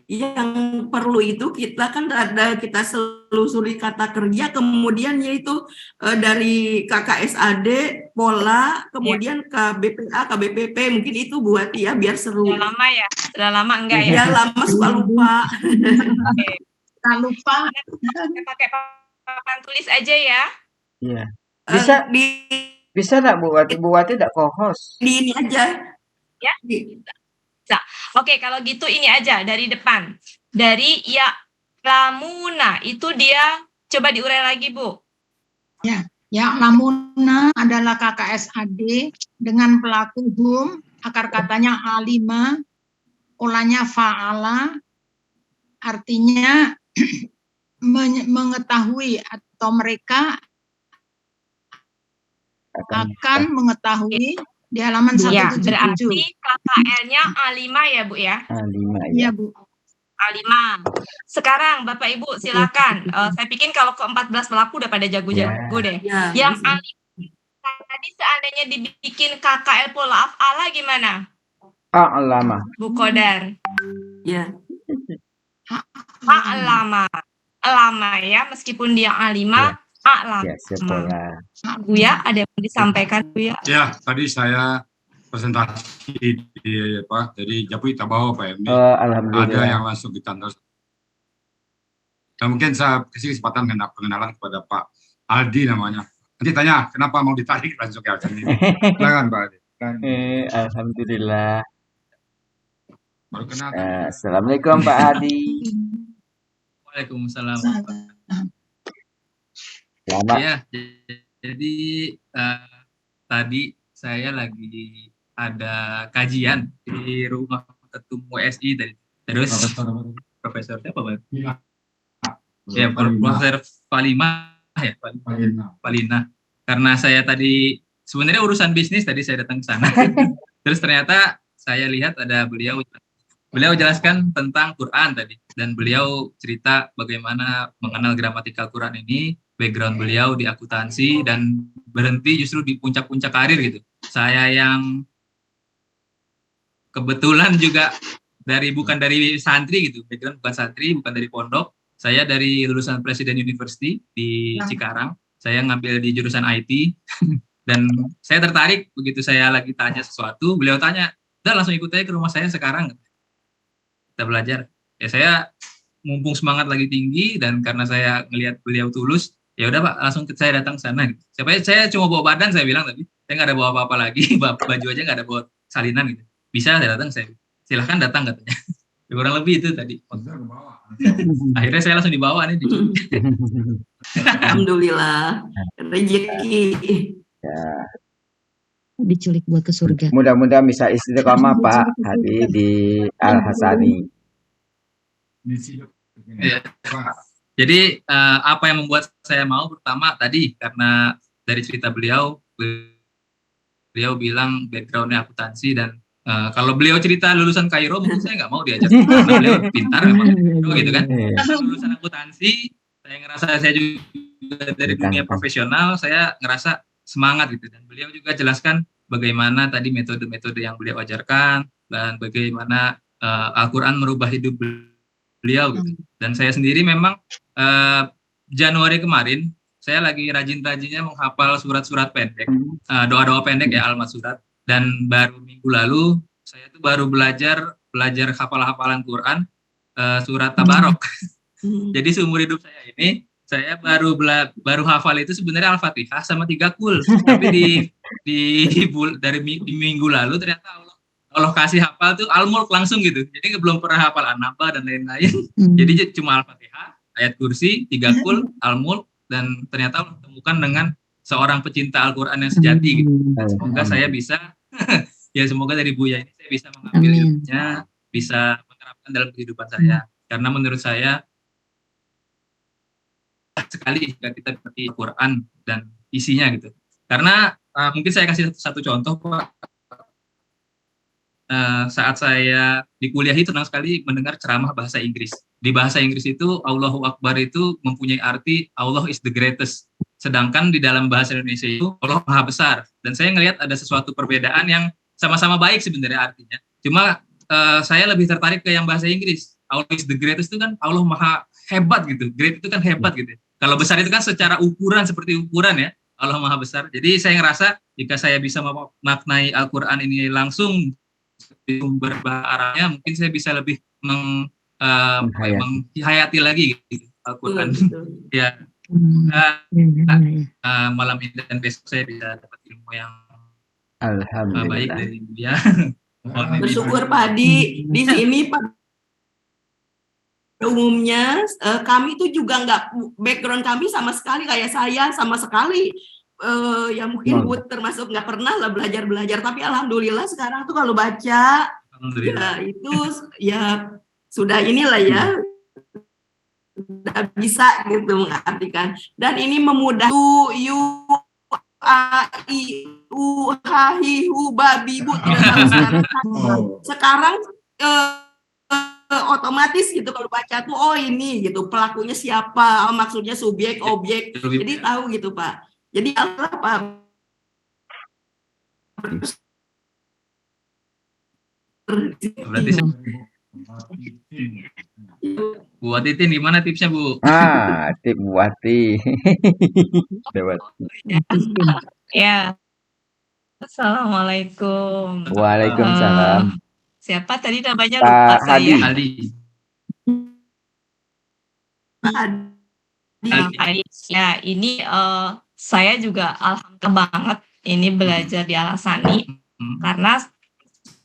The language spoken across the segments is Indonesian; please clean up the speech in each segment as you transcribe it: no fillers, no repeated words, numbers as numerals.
yang perlu itu kita kan kita selusuri kata kerja, kemudian yaitu dari KKSAD, Pola, kemudian KBPA, KBPP, mungkin itu buat ya biar seru. Sudah lama ya? Sudah lama enggak ya? Ya lama suka lupa. Oke. lupa. Pakai papan tulis aja ya. Iya. Bisa enggak Bu Wati enggak co-host? Di ini aja. Ya. Bisa. Oke, kalau gitu ini aja dari depan. Dari ya lamuna itu dia coba diurai lagi, Bu. Ya, lamuna adalah KKSAD dengan pelaku hum, akar katanya A5, polanya fa'ala, artinya mengetahui atau mereka akan mengetahui di halaman 177. Ya, berarti KKL-nya A5 ya, Bu ya? A5 Iya, Bu. A5. Sekarang Bapak Ibu silakan. Saya pikir kalau ke-14 pelaku udah pada jago-jago deh. Ya, Yang A5 tadi seandainya dibikin KKL pola af'ala gimana? A'lama. Bu Kodar. Ya. A'lama. Lama ya, meskipun dia A5, a'lama. Ya, sekolah. Bu ya, ada yang mau disampaikan Bu ya? Ya, tadi saya presentasi di jadi Japui Tabawa Pak MD. Alhamdulillah. Ada yang langsung ditandas. Dan mungkin saya kasih kesempatan pengenalan kepada Pak Aldi namanya. Nanti tanya kenapa mau ditarik langsung ke acara ini. Silakan Pak Aldi. Alhamdulillah. Baru kenal. Assalamualaikum Pak Aldi. Waalaikumsalam. Selamat. Ya, jadi tadi saya lagi ada kajian di rumah ketum WSI tadi. Terus Profesor siapa Pak? Ya, Profesor Palima ya, Palina. Karena saya tadi sebenarnya urusan bisnis tadi saya datang ke sana. Terus ternyata saya lihat ada beliau jelaskan tentang Quran tadi, dan beliau cerita bagaimana mengenal gramatikal Quran ini, background beliau di akuntansi dan berhenti justru di puncak-puncak karir gitu. Saya yang kebetulan juga bukan dari santri gitu, background bukan santri, bukan dari pondok. Saya dari lulusan Presiden University di Cikarang. Saya ngambil di jurusan IT dan saya tertarik begitu saya lagi tanya sesuatu, beliau tanya, "Udah langsung ikut aja ke rumah saya sekarang." Kita belajar. Ya saya mumpung semangat lagi tinggi dan karena saya ngelihat beliau tulus, ya udah Pak, langsung saya datang ke sana gitu. Saya cuma bawa badan, saya bilang tadi. Saya nggak ada bawa apa-apa lagi, baju aja nggak ada bawa salinan gitu. Bisa saya datang, saya silahkan datang katanya. Kurang lebih itu tadi. Akhirnya saya langsung dibawa nih. Alhamdulillah. Rezeki. Ya. Diculik buat ke surga. Mudah-mudahan bisa istiqomah Pak Hadi di Al Hasani. Ya. Jadi apa yang membuat saya mau pertama tadi karena dari cerita beliau bilang backgroundnya akuntansi dan kalau beliau cerita lulusan Kairo mungkin saya nggak mau diajak karena beliau pintar memang gitu kan. Lulusan akuntansi saya ngerasa saya juga dari dunia profesional, saya ngerasa semangat gitu, dan beliau juga jelaskan bagaimana tadi metode-metode yang beliau ajarkan dan bagaimana Al-Quran merubah hidup beliau gitu. Dan saya sendiri memang Januari kemarin saya lagi rajin-rajinnya menghafal surat-surat pendek, doa-doa pendek ya, almat surat, dan baru minggu lalu saya tuh baru belajar hafal-hafalan Quran surat Tabarok. Jadi seumur hidup saya ini saya baru hafal itu sebenarnya Al-Fatihah sama 3 kul. Tapi dari minggu lalu ternyata Allah kasih hafal tuh Al-Mulk langsung gitu. Jadi belum pernah hafal An-Naba dan lain-lain. Jadi cuma Al-Fatihah, ayat kursi, 3 kul, Al-Mulk, dan ternyata Allah temukan dengan seorang pecinta Al-Quran yang sejati gitu. Dan semoga saya bisa ya semoga dari Buya ini saya bisa mengambil ilmunya, bisa menerapkan dalam kehidupan saya. Karena menurut saya sekali jika kita mengerti Al-Quran dan isinya gitu. Karena mungkin saya kasih satu contoh Pak. Saat saya di kuliah itu senang sekali mendengar ceramah bahasa Inggris. Di bahasa Inggris itu Allahu Akbar itu mempunyai arti Allah is the greatest. Sedangkan di dalam bahasa Indonesia itu Allah Maha Besar. Dan saya ngelihat ada sesuatu perbedaan yang sama-sama baik sebenarnya artinya. Cuma saya lebih tertarik ke yang bahasa Inggris. Allah is the greatest itu kan Allah maha hebat gitu. Great itu kan hebat gitu. Kalau besar itu kan secara ukuran seperti ukuran ya. Allah maha besar. Jadi saya ngerasa jika saya bisa memaknai Al-Quran ini langsung di sumber bahasa Arabnya, mungkin saya bisa lebih menghayati lagi gitu, Al-Quran. Ya. Malam ini dan besok saya bisa dapat ilmu yang baik dari dia. Bersyukur Pak Adi. Di sini Pak, umumnya kami itu juga nggak, background kami sama sekali kayak saya sama sekali ya mungkin termasuk nggak pernah lah belajar, tapi alhamdulillah sekarang tuh kalau baca ya itu ya sudah inilah ya udah bisa gitu mengartikan, dan ini memudah yu a i u h hi hu babi bu tidak tahu sekarang otomatis gitu kalau baca tuh oh ini gitu pelakunya siapa, maksudnya subjek objek, jadi tahu gitu Pak. Jadi Allah Pak. Berarti Bu Wati gimana tipsnya Bu? Tip Bu Wati. Ya. Assalamualaikum. Waalaikumsalam. Siapa tadi namanya lupa saya? Hadi. Ya, ini saya juga alhamdulillah banget ini belajar di Al-Asani karena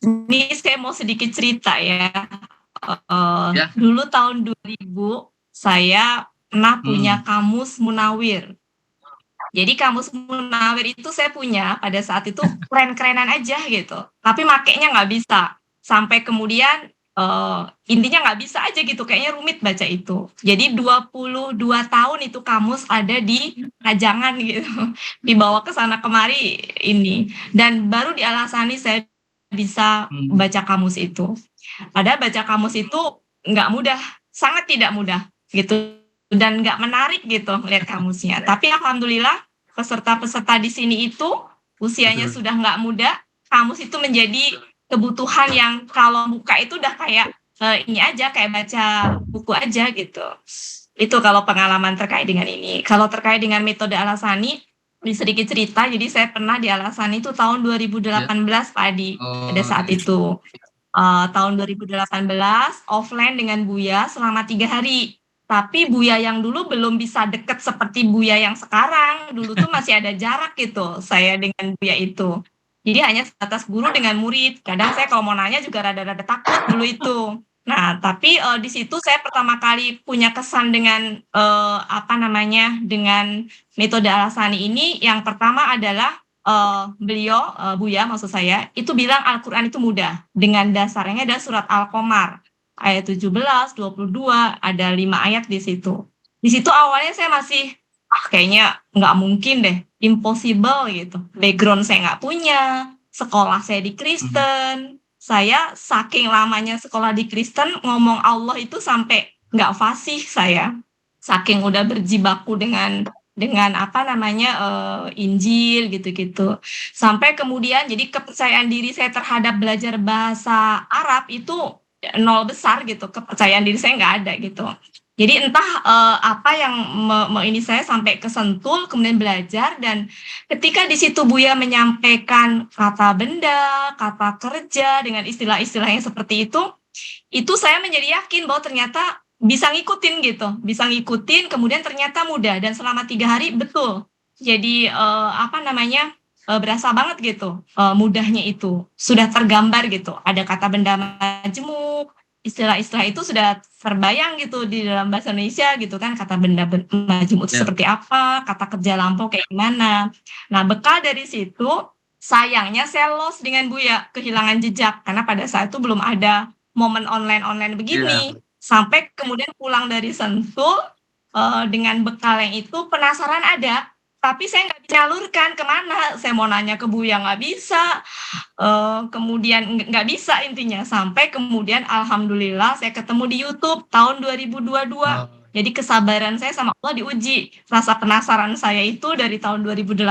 ini saya mau sedikit cerita ya. Dulu tahun 2000 saya pernah punya kamus Munawir. Jadi kamus Munawir itu saya punya pada saat itu keren-kerenan aja gitu, tapi makainya nggak bisa. Sampai kemudian intinya nggak bisa aja gitu, kayaknya rumit baca itu. Jadi 22 tahun itu kamus ada di Kajangan gitu, dibawa ke sana kemari ini. Dan baru di Al-Asani saya bisa baca kamus itu. Padahal baca kamus itu nggak mudah, sangat tidak mudah gitu. Dan nggak menarik gitu melihat kamusnya. Tapi alhamdulillah peserta-peserta di sini itu usianya sudah nggak muda, kamus itu menjadi kebutuhan yang kalau buka itu udah kayak ini aja, kayak baca buku aja gitu. Itu kalau pengalaman terkait dengan ini. Kalau terkait dengan metode Al-Asani, sedikit cerita. Jadi saya pernah di Al-Asani itu tahun 2018 Pak Adi, pada saat itu. Tahun 2018 offline dengan Buya selama 3 hari. Tapi Buya yang dulu belum bisa deket seperti Buya yang sekarang. Dulu tuh masih ada jarak gitu saya dengan Buya itu. Jadi hanya sebatas guru dengan murid. Kadang saya kalau mau nanya juga rada-rada takut dulu itu. Nah, tapi di situ saya pertama kali punya kesan dengan dengan metode Al-Asani ini. Yang pertama adalah beliau, Buya maksud saya, itu bilang Al-Quran itu mudah. Dengan dasarnya ada surat Al-Qamar. Ayat 17, 22, ada 5 ayat di situ. Di situ awalnya saya masih, kayaknya nggak mungkin deh, impossible gitu. Background saya nggak punya, sekolah saya di Kristen, saya saking lamanya sekolah di Kristen, ngomong Allah itu sampai nggak fasih saya. Saking udah berjibaku dengan Injil gitu-gitu. Sampai kemudian jadi kepercayaan diri saya terhadap belajar bahasa Arab itu nol besar gitu, kepercayaan diri saya nggak ada gitu. Jadi entah apa yang ini saya sampai kesentul, kemudian belajar, dan ketika di situ Buya menyampaikan kata benda, kata kerja dengan istilah-istilah yang seperti itu saya menjadi yakin bahwa ternyata bisa ngikutin gitu, kemudian ternyata mudah, dan selama 3 hari betul. Jadi berasa banget gitu, mudahnya itu sudah tergambar gitu, ada kata benda majmuk, istilah-istilah itu sudah terbayang gitu di dalam bahasa Indonesia gitu kan, kata benda majmuk itu seperti apa, kata kerja lampau kayak gimana. Nah, bekal dari situ sayangnya saya lost dengan Buya, kehilangan jejak, karena pada saat itu belum ada momen online begini. Sampai kemudian pulang dari Sentul dengan bekal yang itu, penasaran ada, tapi saya nggak bisa nyalurkan kemana. Saya mau nanya ke Buya nggak bisa, kemudian nggak bisa intinya. Sampai kemudian alhamdulillah saya ketemu di YouTube tahun 2022. Jadi kesabaran saya sama Allah diuji. Rasa penasaran saya itu dari tahun 2018,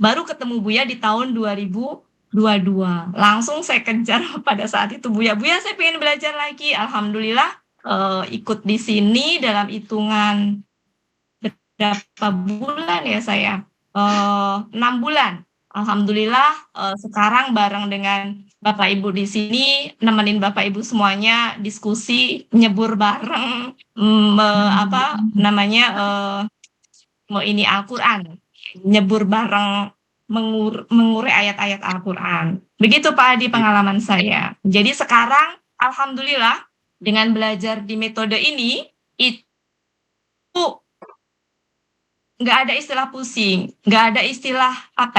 baru ketemu Buya di tahun 2022. dua-dua. Langsung saya kejar pada saat itu, Buya saya pengen belajar lagi. Alhamdulillah ikut di sini dalam hitungan berapa bulan ya saya? 6 bulan. Alhamdulillah sekarang bareng dengan Bapak Ibu di sini, nemenin Bapak Ibu semuanya diskusi, nyebur bareng, ini Al-Quran, nyebur bareng, mengurai ayat-ayat Al-Quran. Begitu Pak Adi pengalaman saya. Jadi sekarang alhamdulillah dengan belajar di metode ini itu nggak ada istilah pusing, nggak ada istilah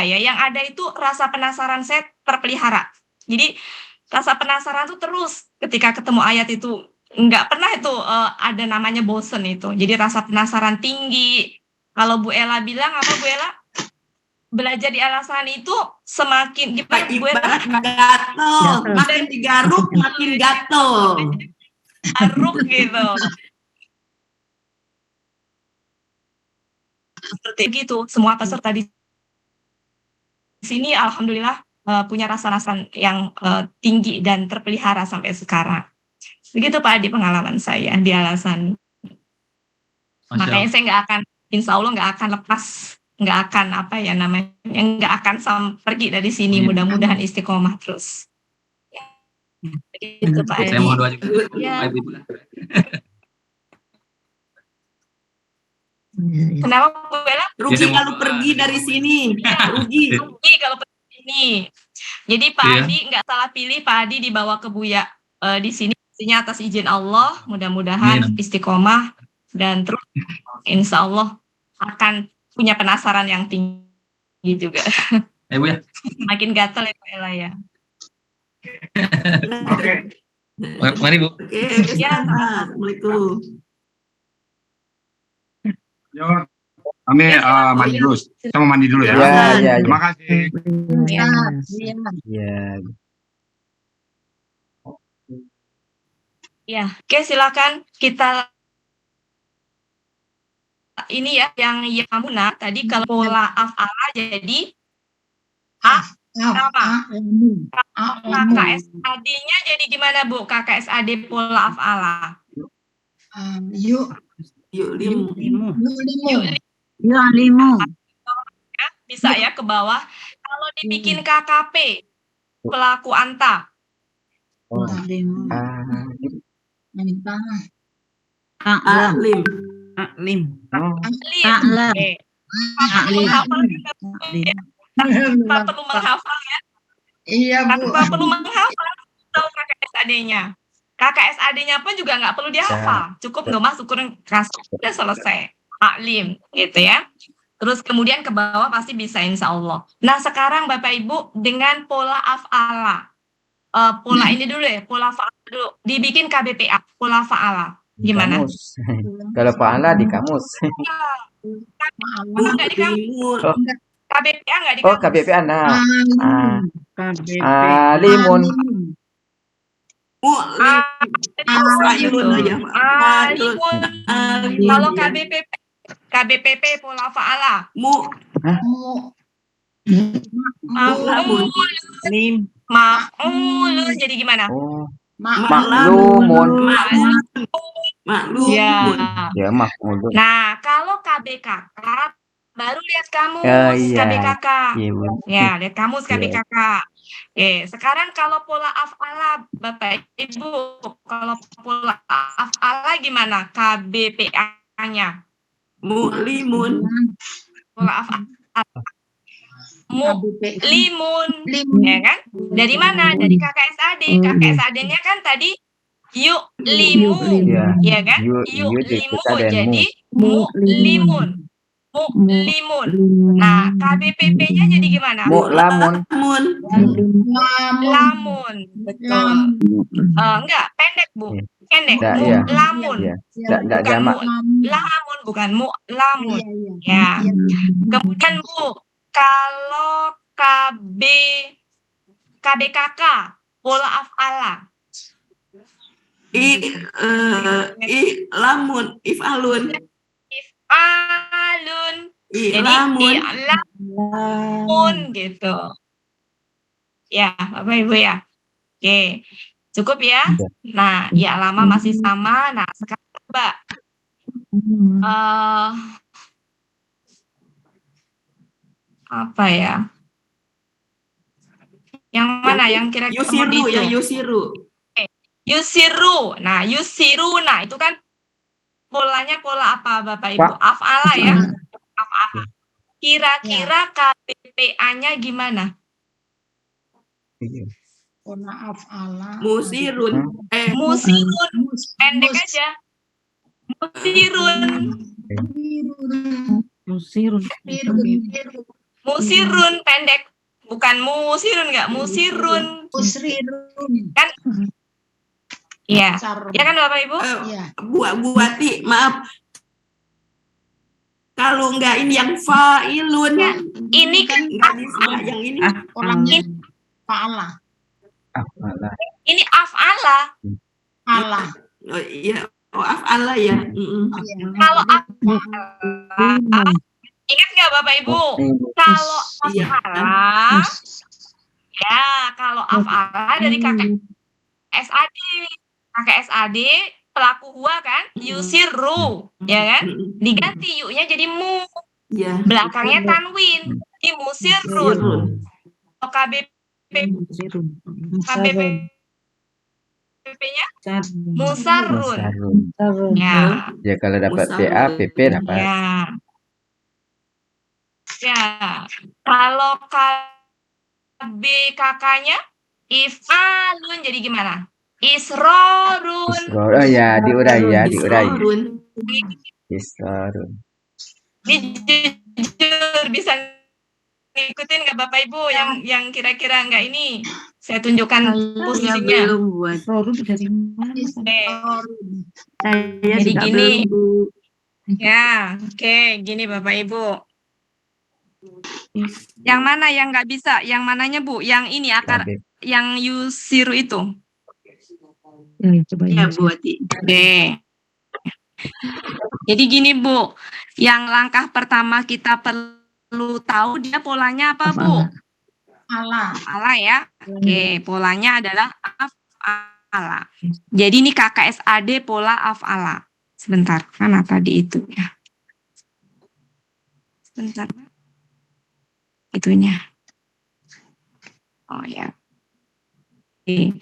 yang ada itu rasa penasaran saya terpelihara. Jadi rasa penasaran itu terus ketika ketemu ayat itu, nggak pernah itu ada namanya bosen itu. Jadi rasa penasaran tinggi. Kalau Bu Ella bilang apa Bu Ella? Belajar di Al-Asani itu semakin gimana Bu Ella? Gatel, makin digaruk makin gatel. Garuk gitu. Seperti itu, semua peserta di sini alhamdulillah punya rasa-rasa yang tinggi dan terpelihara sampai sekarang. Begitu Pak Adi pengalaman saya di Al-Asani. Makanya saya insya Allah nggak akan lepas, nggak akan nggak akan pergi dari sini. Mudah-mudahan istiqomah terus. Begitu Pak Adi. Saya mohon doa juga. Ya. Ibu. Kenapa Bu Bella? Rugi kalau pergi dari sini. Rugi kalau pergi sini. Jadi Pak Adi nggak salah pilih, Pak Adi dibawa ke Buya di sini pastinya atas izin Allah. Mudah-mudahan istiqomah dan terus insya Allah akan punya penasaran yang tinggi juga. Bu ya. Makin gatel ya Pak Ella ya. Oke. Mari Bu. Oke, Assalamualaikum. Yo, kami mandi dulu. Saya mau mandi dulu ya. Ya. Terima kasih. Ya, oke silakan kita ini ya yang kamu tadi kalau pola af'ala jadi apa? KKSAD-nya jadi gimana Bu? KKSAD pola af'ala. Limu. Ya, bisa ya ke bawah. Kalau dibikin KKP pelaku anta. Aklim. Tanpa perlu menghafal ya. Iya Bu. Tanpa perlu menghafal tahu KKSAD-nya. KKSAD-nya pun juga nggak perlu dihafal. Cukup nggak syukurin sudah selesai. Aklim gitu ya. Terus kemudian ke bawah pasti bisa insya Allah. Nah sekarang Bapak Ibu dengan pola af'ala. Pola ini dulu ya, pola fa'ala dulu. Dibikin KBPA, pola fa'ala. Gimana? Kamus. Kalau fa'ala di kamus. Nggak di kamus. KBPA nggak di Oh, kamus. KBPA nah. Limun. Limun. Kalau KBPP pola fa'ala. Maf'ul jadi gimana? Maklumun. Ya. Ya, maklumun. Nah, kalau KBKK baru lihat kamus iya. KBKK. Iya, Ya, lihat kamus KBKK. Oke, sekarang kalau pola af'ala Bapak Ibu, kalau pola af'ala gimana? KBPA-nya? Mu'limun. Pola af'ala. Limun, ya kan? Dari mana? Dari KKSAD. KKSAD-nya kan tadi limu, ya kan? Limu, jadi limun. Limun. Nah, KBPP-nya jadi gimana? Lamun. Lamun, betul. Enggak, pendek Bu. Pendek. Lamun. Enggak jamak. Lamun, bukan lamun. Ya. Kemudian Bu, kalau KBKK pola af'ala. Lamun, if'alun. If'alun. Jadi Lamun. i'lamun gitu. Ya, Bapak Ibu ya. Oke, cukup ya. Nah, ya lama masih sama. Nah, sekarang coba apa ya? Yang mana yang kira-kira Yusiru, itu? yang Yusiru. Yusiru. Nah, Yusiru. Nah, itu kan polanya pola apa Bapak Ibu? Af'ala ya. Af'ala. Kira-kira KBPA-nya gimana? Pola af'ala. Musirun. Musirun. Pendek aja. Musirun. Musirun. Musirun pendek. Bukan musirun enggak, musirun. Musrirun. Kan? Iya. Sar- Ya kan Bapak Ibu? Iya. Bu Wati, maaf. Kalau enggak ini yang fa'ilun. Ya, ini kan Enggak bisa, yang ini. orangnya fa'ala. Ini af'ala. Allah. Oh, iya. Oh, af'ala ya. Kalau af'ala, ingat nggak Bapak Ibu? Kalau Iya. af'ala, ya kalau af'ala dari kakak SAD. Kakak SAD pelaku huwa kan? Yusiru, ya kan? Diganti yu-nya jadi mu. Iya. Belakangnya tanwin. Jadi musirun. Musirun. Kalau KBP-nya musarrun. Ya. Ya kalau dapat Musarrun. PA, PP dapat. Ya. Ya. Kalau KBKK-nya if'alun jadi gimana? Isrorun. Oh ya, diurai ya, diurai. Isrorun. Isrorun. Ini jujur bisa ngikutin nggak Bapak Ibu yang kira-kira nggak ini? Saya tunjukkan posisinya. buat. Roru dari mana? Jadi gini. Ya, oke, gini Bapak Ibu. Yang mana yang nggak bisa? Yang mananya Bu? Yang ini akar, yang yusiru itu. Ya, coba Ya, Bu Wati. Oke. Jadi gini Bu, yang langkah pertama kita perlu tahu dia polanya apa Bu? Allah. Af'ala ya. Oke, polanya adalah af'ala. Jadi ini KKSAD pola af'ala. Sebentar, mana tadi itu ya? Sebentar. Itunya. Oh ya. Oke.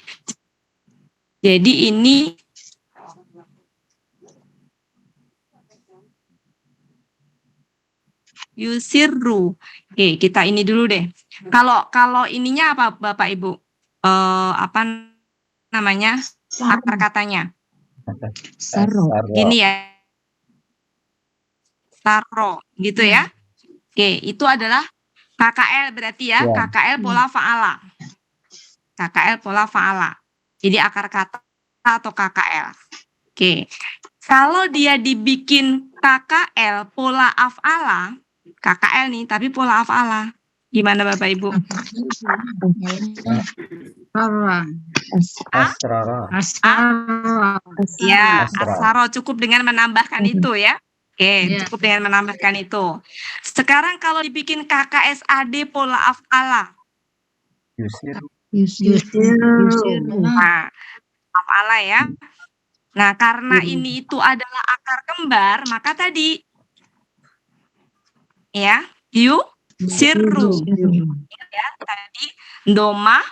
Jadi ini yusiru. Oke, kita ini dulu deh. Kalau ininya apa Bapak Ibu? Apa namanya? Akar katanya. Saro. Gini ya. Saro, gitu ya. Oke, itu adalah KKL berarti ya. KKL pola fa'ala. KKL pola fa'ala. Jadi akar kata atau KKL. Oke. Kalau dia dibikin KKL pola af'ala, KKL nih, tapi pola af'ala. Gimana Bapak Ibu? Asrara. Ya, Asrara. asaro cukup dengan menambahkan itu ya. Oke, cukup dengan menambahkan itu. Sekarang kalau dibikin KKSAD pola af'ala. Nah, af'ala ya. Nah, karena ini itu adalah akar kembar, maka tadi ya, sirru. Ya, tadi domah,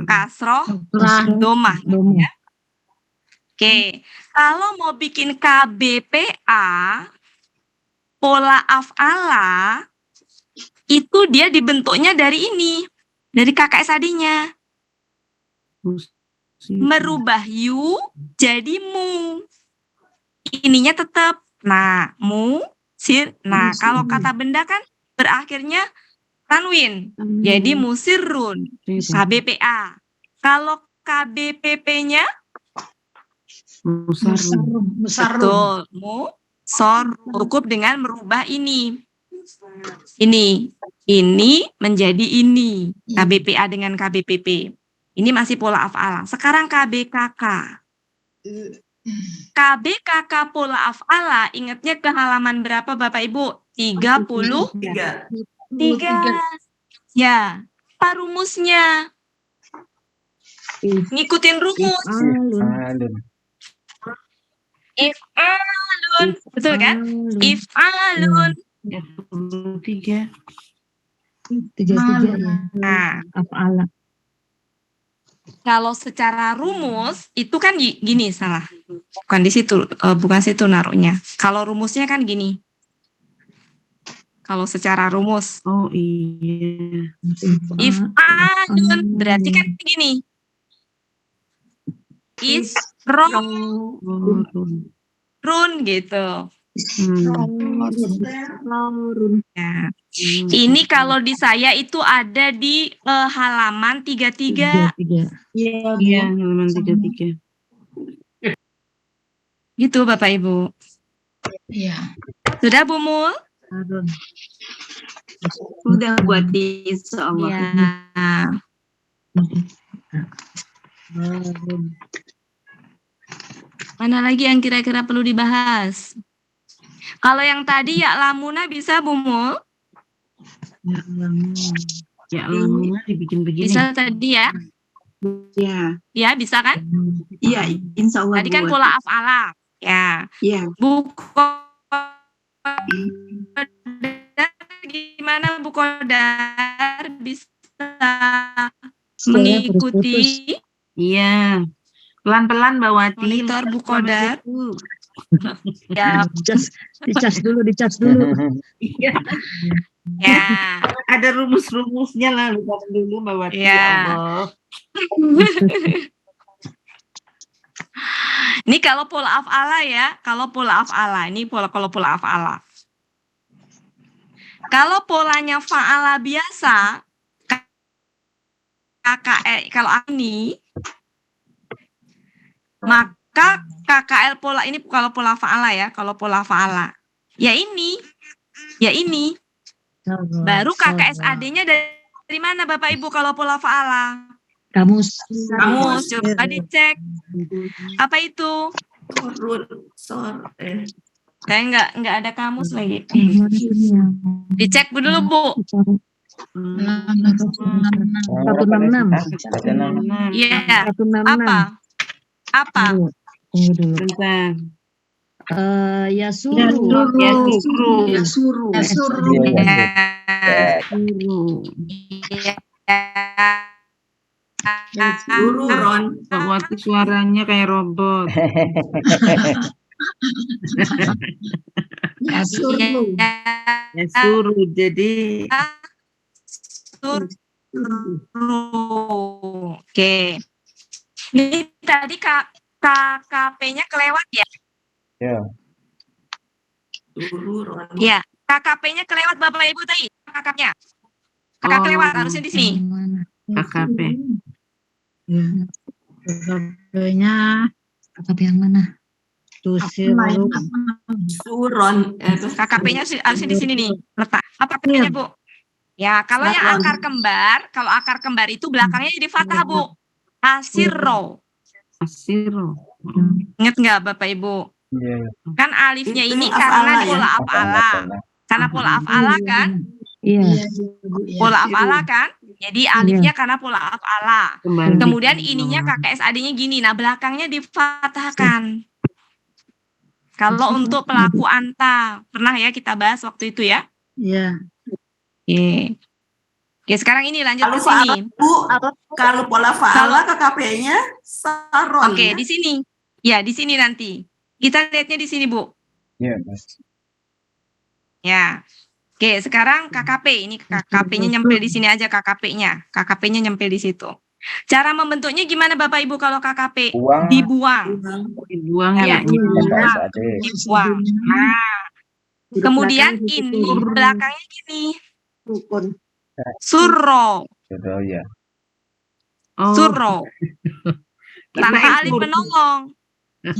kasroh, domah. Ya. Oke, kalau mau bikin KBPA pola af'ala itu dia dibentuknya dari ini, dari KKSAD-nya. Merubah yu jadi mu. Ininya tetap. Nah, mu, sir. Nah, kalau kata benda kan berakhirnya tanwin. Jadi musirun. KBPA. Kalau KBPP-nya Musarrun. betul. Mu, sor. Cukup dengan merubah ini. Ini menjadi ini. KBPA dengan KBPP. Ini masih pola af'ala. Sekarang KBKK. KBKK pola af'ala, ingatnya ke halaman berapa Bapak Ibu? 33. Ya, apa rumusnya? If Ngikutin rumus. alun. Alun. If alun. Betul kan? Alun. If alun. 33. 33 ya. Nah, Af'ala. kalau secara rumus itu kan gini, salah. Bukan di situ, bukan situ naruhnya. Kalau rumusnya kan gini. Kalau secara rumus, Oh iya. if alun berarti kan gini. Is run gitu. Ya. Ini kalau di saya itu ada di halaman 33. 33. Iya, halaman 33. Gitu Bapak Ibu. Iya. Sudah Bu Mul? Udah buat insya Allah. Ya. Mana lagi yang kira-kira perlu dibahas? Kalau yang tadi ya lamuna bisa Bu Mul? Ya Allah, dibikin begini. Bisa tadi ya? Iya. Ya bisa kan? Iya, insya Allah. Tadi kan pola af'ala. Ya. Iya. Bu Kodar, gimana Bu Kodar bisa mengikuti Iya. Pelan-pelan Mbak Wati. monitor Bu Kodar? Ya, Dicas dulu. ya. Ada rumus-rumusnya lah, lupa dulu Mbak Wati. Ya. Allah. Ini kalau pola af'ala ya, kalau pola af'ala, kalau pola af'ala. Kalau polanya fa'ala biasa, KKL kalau ini, maka KKL pola ini kalau pola fa'ala ya, kalau pola fa'ala. Ya ini. Baru KKSAD-nya dari mana Bapak Ibu kalau pola fa'ala? Kamus. Coba dicek. Apa itu? Saya nggak ada kamus lagi. Dicek dulu Bu. 166. Iya. 166. Apa? Tunggu dulu. Bentar. Yasuru. Yasuru. Guru Ron. Mbak Wati suaranya kayak robot. Yasuru. Jadi Oke. Ini tadi KKP-nya kelewat ya? Ya. Guru Ron. Ya, KKP-nya kelewat Bapak Ibu tadi. KKP-nya. KKP kelewat harusnya di sini. KKP. KKP-nya. KKP yang mana? Suron. KKP-nya harusnya di sini nih. Letak. Apa KKP-nya Bu? Ya, kalau yang akar kembar itu belakangnya jadi fathah Bu. Asirro. Ingat nggak Bapak Ibu? Iya. Kan alifnya Itu ini yang karena af'ala ya? pola af'ala. Karena pola af'ala kan? Iya. Pola af'ala kan? Jadi alifnya karena pola af'ala. Kemudian ininya KKSAD-nya gini. Nah, belakangnya difathahkan. Kalau untuk pelaku anta, pernah ya kita bahas waktu itu ya? Iya. Oke. Oke, sekarang ini lanjut Kalau ke sini. Bu, kalau pola fa'ala KKP-nya Saron. Oke, di sini. Ya, di sini nanti. Kita lihatnya di sini, Bu. Iya, Mas. Ya. Oke, sekarang KKP. Ini KKP-nya nyempil di sini aja KKP-nya. KKP-nya nyempil di situ. Cara membentuknya gimana Bapak Ibu kalau KKP? Buang. Dibuang. Dibuang Ya, ya. dibuang. Nah, kemudian ini belakangnya gini. Surro. Sudah ya. Surro. Tanpa alif penolong.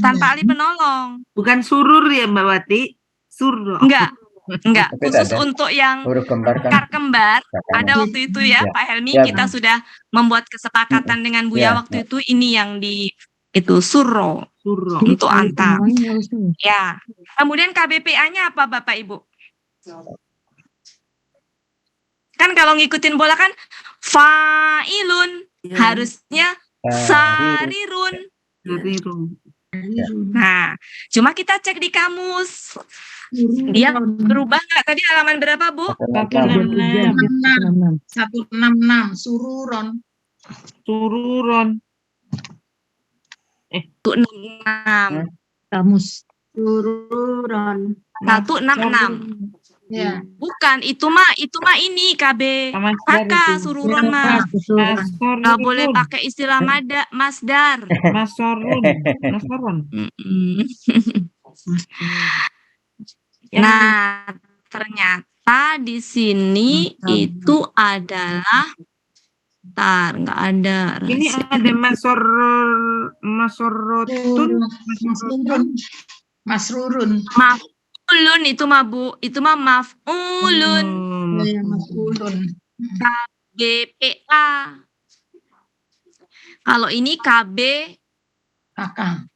Tanpa alif penolong. Bukan surur ya Mbak Wati? Surro. Enggak. Tapi Khusus ada. untuk yang Huruf kembar kan. akar kembar. Kakaknya. Ada waktu itu ya, Ya. Pak Helmi, Ya, kita Bang. sudah membuat kesepakatan dengan Buya Ya, waktu itu. Ini yang itu surro. Surro. Untuk anta. Semuanya harus tuh. Ya. Kemudian KBPA-nya apa Bapak Ibu? Kan kalau ngikutin bola kan fa'ilun, Ya. harusnya sarirun. Sarirun. Nah, cuma kita cek di kamus. Dia berubah nggak tadi halaman berapa, Bu? 166. 166 sururon. Sururon. 166. Kamus. Sururon. 166. Ya. Bukan, itu mah ini KB kakak sururon mah. Nggak boleh pakai istilah masdar. Masoron. Nah, ternyata di sini itu adalah nggak ada. Ini ada masorotun. Masrurun. Maf'ulun itu mah Bu, itu mah maf'ulun. Ya, masrurun. BPA. Kalau ini KB Kakak.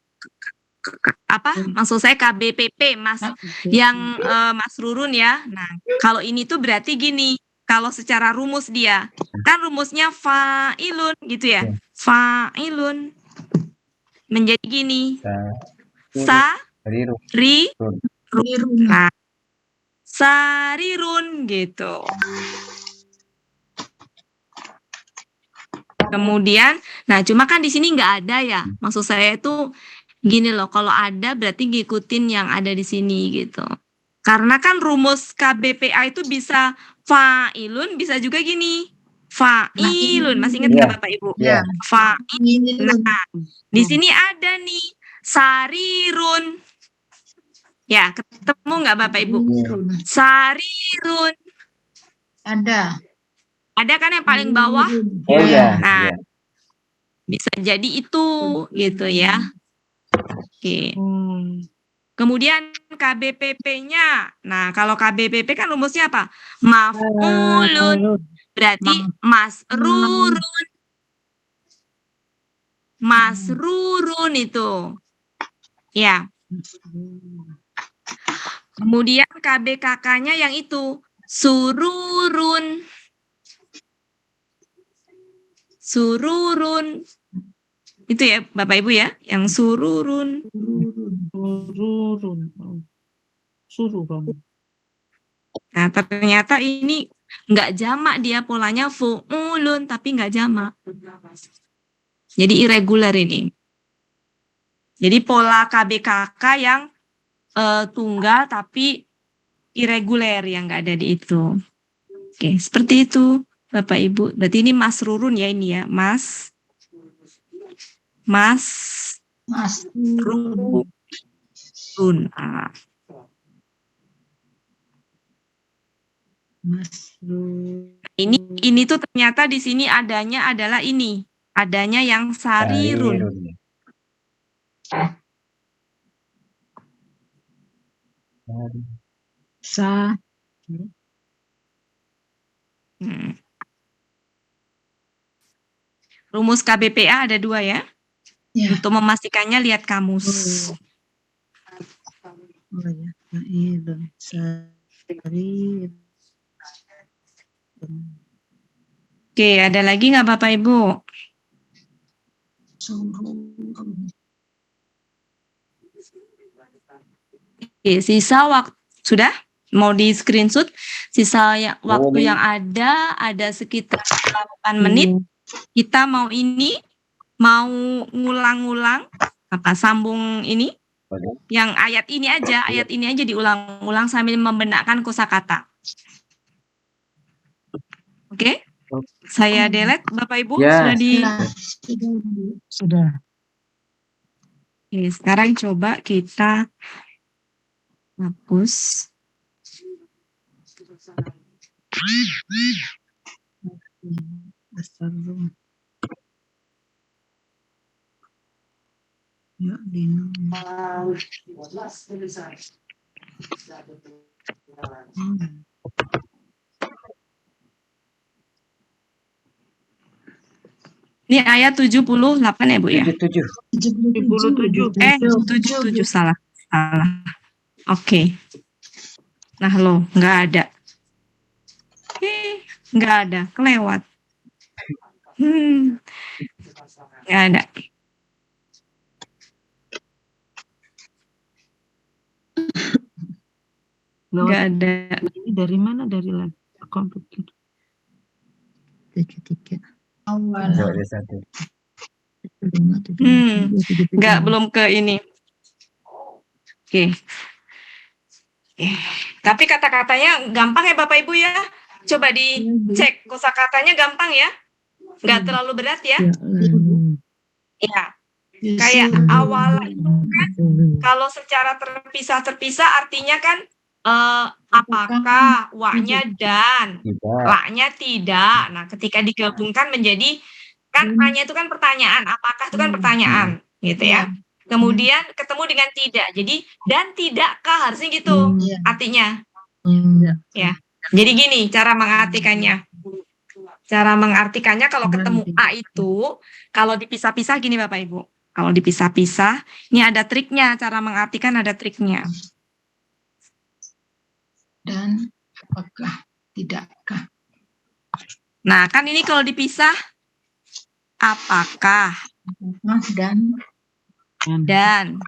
apa? Maksud saya KBPP Mas yang Mas Rurun ya. Nah, kalau ini tuh berarti gini. Kalau secara rumus dia kan rumusnya fa'ilun gitu ya. Fa'ilun menjadi gini. Nah, sarirun gitu. Kemudian, nah cuma kan di sini nggak ada ya. Maksud saya itu gini loh, kalau ada berarti ngikutin yang ada di sini gitu. Karena kan rumus KBPA itu bisa fa'ilun, bisa juga gini. Fa'ilun, masih ingat nggak Bapak Ibu? Ya. Fa'ilun. Nah, di sini ada nih sarirun. Ya, ketemu nggak Bapak Ibu? Sarirun. Ada. Ada kan yang paling bawah? Oh ya. Nah, bisa jadi itu gitu ya. Oke. Kemudian KBPP-nya. Nah, kalau KBPP kan rumusnya apa? Maf'ulun. Berarti masrurun. Masrurun itu. Ya. Kemudian KBKK-nya yang itu sururun. Sururun. Itu ya Bapak Ibu ya, yang sururun. Nah, ternyata ini nggak jamak dia, polanya fu'ulun tapi nggak jamak. Jadi irregular ini. Jadi pola KBKK yang tunggal tapi irregular yang nggak ada di itu. Oke, seperti itu Bapak Ibu. Berarti ini Mas Rurun ya ini ya, Mas Rurun. Ah. Ini tuh ternyata di sini adanya adalah ini. Adanya yang sarirun. Rumus KBPA ada 2 ya. Ya. Untuk memastikannya lihat kamus. Oke, ada lagi nggak Bapak Ibu? Oke, sisa waktu sudah mau di screenshot. Sisa waktu yang ada sekitar 8 menit. Kita mau ngulang-ngulang sambung ini. Yang ayat ini aja diulang-ulang sambil membenarkan kosakata. Oke? Saya delete Bapak Ibu Sudah. Oke, sekarang coba kita hapus. Ini ayat 78 ya Bu ya? 77. 77 salah. Oke. Nah lo nggak ada. Nggak ada, kelewat. Nggak ada. Nggak ada. Ini dari mana? Dari komputer. 73. Awal. Coba ada satu. Nggak, belum ke ini. Oke. Tapi kata-katanya gampang ya Bapak Ibu ya. Coba dicek kosakatanya gampang ya. Nggak terlalu berat ya. Ya. Kayak awal itu kan kalau secara terpisah-terpisah artinya kan apakah, wa-nya dan, Tidak. la-nya tidak. Nah, ketika digabungkan menjadi kan a-nya itu kan pertanyaan, apakah itu kan pertanyaan, gitu ya. Kemudian ketemu dengan tidak. Jadi dan tidakkah harusnya gitu artinya. Ya. Jadi gini cara mengartikannya. Cara mengartikannya kalau ketemu a itu kalau dipisah-pisah gini Bapak Ibu. Kalau dipisah-pisah, ini ada triknya, cara mengartikan ada triknya. Dan apakah, tidakkah. Nah, kan ini kalau dipisah, apakah dan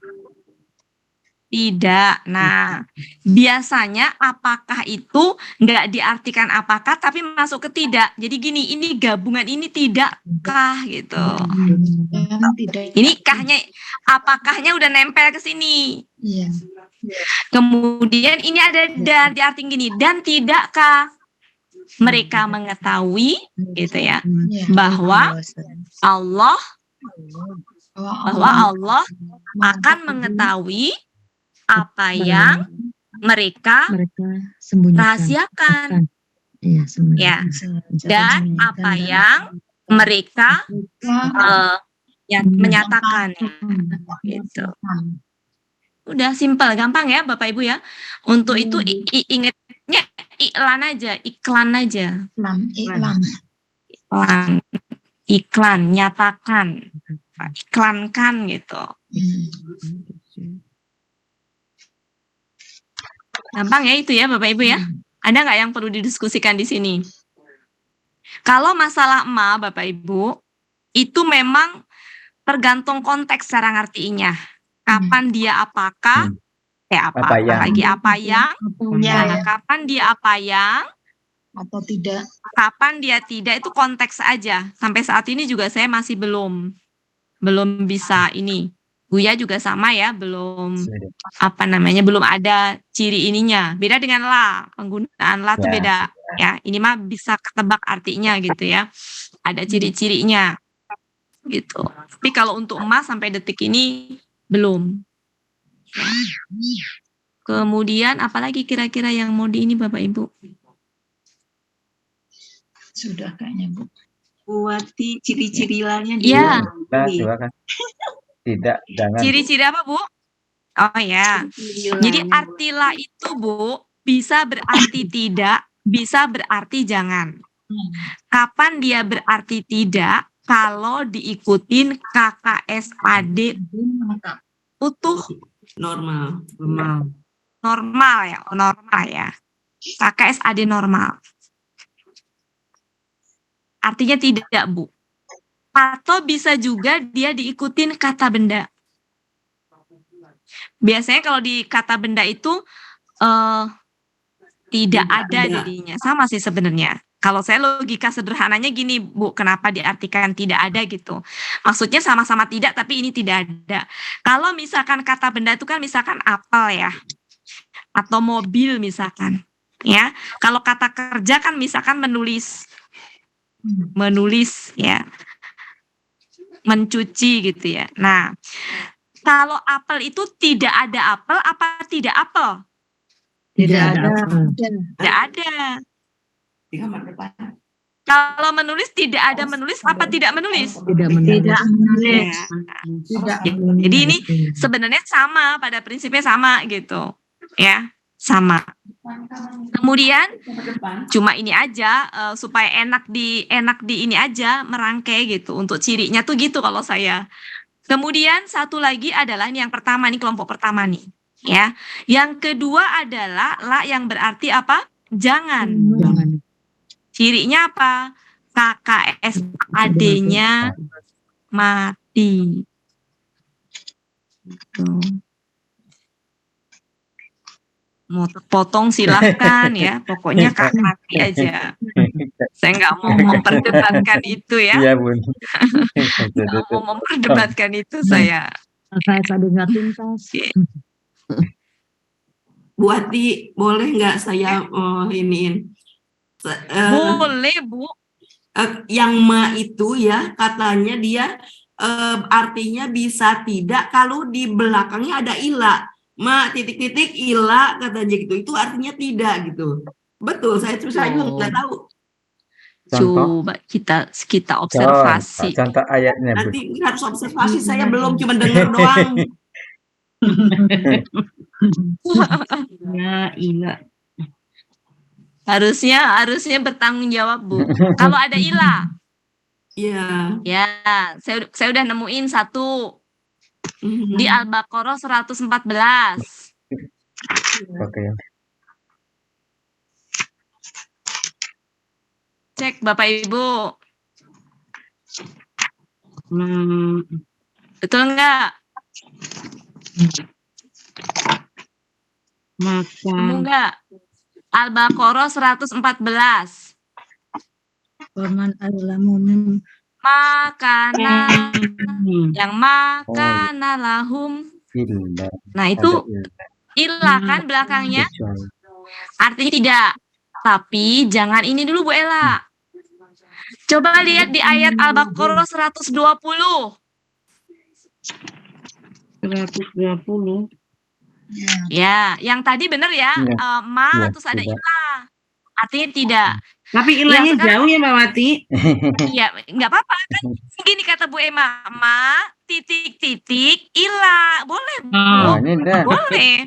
tidak. Nah, biasanya apakah itu nggak diartikan apakah, tapi masuk ke tidak. Jadi gini, ini gabungan ini tidakkah gitu. Dan tidak. Ini kahnya, apakahnya udah nempel ke sini. Iya. Kemudian ini ada dan, diartikan gini, dan tidakkah mereka mengetahui gitu ya, bahwa Allah akan mengetahui apa yang mereka rahasiakan. Ya. Dan apa yang mereka menyatakan gitu. Udah simpel, gampang ya Bapak Ibu ya. Untuk itu ingatnya iklan aja. Iklan, nyatakan, iklankan gitu. Gampang ya itu ya Bapak Ibu ya. Ada nggak yang perlu didiskusikan di sini? Kalau masalah ma Bapak Ibu, itu memang tergantung konteks cara ngartiinnya. Kapan dia apakah, apa yang, kapan dia apa yang, atau tidak, kapan dia tidak, itu konteks aja. Sampai saat ini juga saya masih belum bisa ini. Buya juga sama ya, belum belum ada ciri ininya. Beda dengan la, penggunaan la itu beda ya. Ini mah bisa ketebak artinya gitu ya. Ada ciri-cirinya gitu. Tapi kalau untuk emas sampai detik ini belum. Kemudian apalagi kira-kira yang mau di ini Bapak Ibu? Sudah kayaknya Bu. Buati ciri-ciri lainnya Iya. Tidak, jangan. Ciri-ciri apa Bu? Oh ya. Jadi arti la itu Bu bisa berarti tidak, bisa berarti jangan. Kapan dia berarti tidak? Kalau diikutin KKSAD utuh. Normal ya. KKSAD normal. Artinya tidak Bu. Atau bisa juga dia diikutin kata benda. Biasanya kalau di kata benda itu tidak ada jadinya. Sama sih sebenarnya. Kalau saya logika sederhananya gini Bu, kenapa diartikan tidak ada gitu. Maksudnya sama-sama tidak tapi ini tidak ada. Kalau misalkan kata benda itu kan misalkan apel ya. Atau mobil misalkan. Ya. Kalau kata kerja kan misalkan menulis ya. Mencuci gitu ya. Nah, kalau apel itu tidak ada apel apa tidak apel? Tidak ada. Tidak ada. Kalau menulis tidak ada menulis apa tidak menulis? Tidak menulis. Jadi ini sebenarnya sama, pada prinsipnya sama gitu. Ya, sama. Kemudian cuma ini aja supaya enak di ini aja merangkai gitu. Untuk cirinya tuh gitu kalau saya. Kemudian satu lagi adalah ini yang pertama, ini kelompok pertama nih, ya. Yang kedua adalah la yang berarti apa? Jangan. Cirinya apa? KKSAD-nya mati. Tuh. Mau terpotong silahkan ya, pokoknya Kak mati aja. Saya nggak mau memperdebatkan itu ya. Iya, Bun. Nggak mau memperdebatkan itu saya. Kakak nggak tuntas. Oke. Bu Ati, boleh nggak saya iniin? Boleh, Bu. Yang ma itu ya katanya dia artinya bisa tidak kalau di belakangnya ada ila. Ma titik-titik ila katanya gitu. Itu artinya tidak gitu. Betul, saya juga nggak tahu. Contoh? Coba kita observasi. Contoh ayatnya, Bu. Nanti harus observasi, saya belum cuma dengar doang. Ya, iya. Harusnya bertanggung jawab, Bu. Kalau ada ilah. Iya. Ya, saya udah nemuin satu. Di Al-Baqarah 114. Oke. Cek Bapak Ibu. Betul enggak? Nemu enggak? Al-Baqarah 114. Waman alamun. Makana yang makana lahum. Nah, itu ilah kan belakangnya. Artinya tidak. Tapi jangan ini dulu Bu Ella. Coba lihat di ayat Al-Baqarah 120. 120. Ya, yang tadi benar ya. Terus ada ilah. Artinya tidak. Tapi ilahnya jauh ya Mbak Wati. Iya, nggak apa-apa kan. Gini kata Bu Emma, titik-titik ilah. Boleh, Bu. Ini enggak. Boleh.